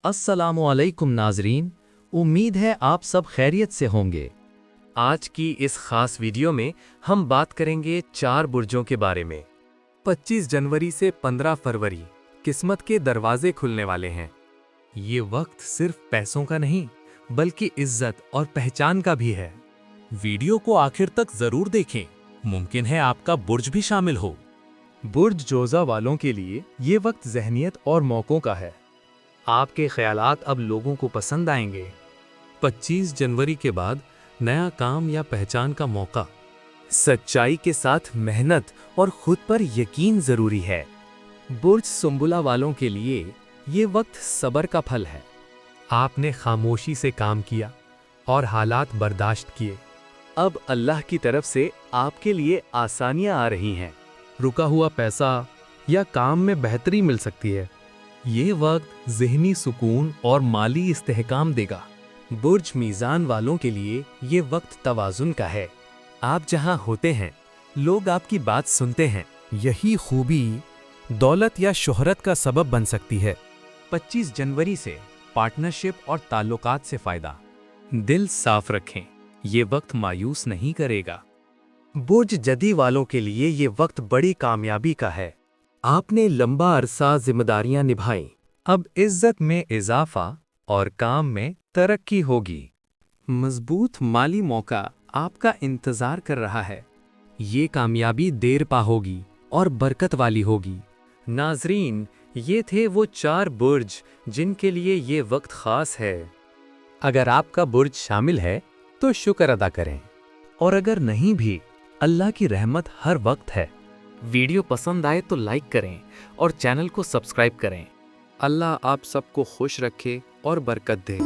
अस्सलामु अलैकुम नाजरीन, उम्मीद है आप सब खैरियत से होंगे। आज की इस खास वीडियो में हम बात करेंगे 4 बुर्जों के बारे में। 25 जनवरी से 15 फरवरी किस्मत के दरवाजे खुलने वाले हैं। ये वक्त सिर्फ पैसों का नहीं बल्कि इज्जत और पहचान का भी है। वीडियो को आखिर तक जरूर देखें, मुमकिन है आपका बुर्ज भी शामिल हो। बुर्ज जोजा वालों के लिए ये वक्त ज़हनियत और मौक़ों का है। आपके ख्यालात अब लोगों को पसंद आएंगे। 25 जनवरी के बाद नया काम या पहचान का मौका। सच्चाई के साथ मेहनत और खुद पर यकीन जरूरी है। बुर्ज सुंबुला वालों के लिए ये वक्त सब्र का फल है। आपने खामोशी से काम किया और हालात बर्दाश्त किए। अब अल्लाह की तरफ से आपके लिए आसानियां आ रही हैं। रुका हुआ पैसा या काम में बेहतरी मिल सकती है। ये वक्त ज़हनी सुकून और माली इस्तेहकाम देगा। बुर्ज मीज़ान वालों के लिए ये वक्त तवाज़ुन का है। आप जहां होते हैं लोग आपकी बात सुनते हैं। यही खूबी दौलत या शोहरत का सबब बन सकती है। 25 जनवरी से पार्टनरशिप और ताल्लुकात से फ़ायदा। दिल साफ रखें, ये वक्त मायूस नहीं करेगा। बुर्ज जदी वालों के लिए ये वक्त बड़ी कामयाबी का है। आपने लंबा अरसा जिम्मेदारियां निभाई। अब इज्जत में इजाफा और काम में तरक्की होगी। मजबूत माली मौका आपका इंतजार कर रहा है। ये कामयाबी देर पा होगी और बरकत वाली होगी। नाजरीन, ये थे वो 4 बुर्ज जिनके लिए ये वक्त खास है। अगर आपका बुर्ज शामिल है तो शुक्र अदा करें, और अगर नहीं भी, अल्लाह की रहमत हर वक्त है। वीडियो पसंद आए तो लाइक करें और चैनल को सब्सक्राइब करें। अल्लाह आप सबको खुश रखे और बरकत दे।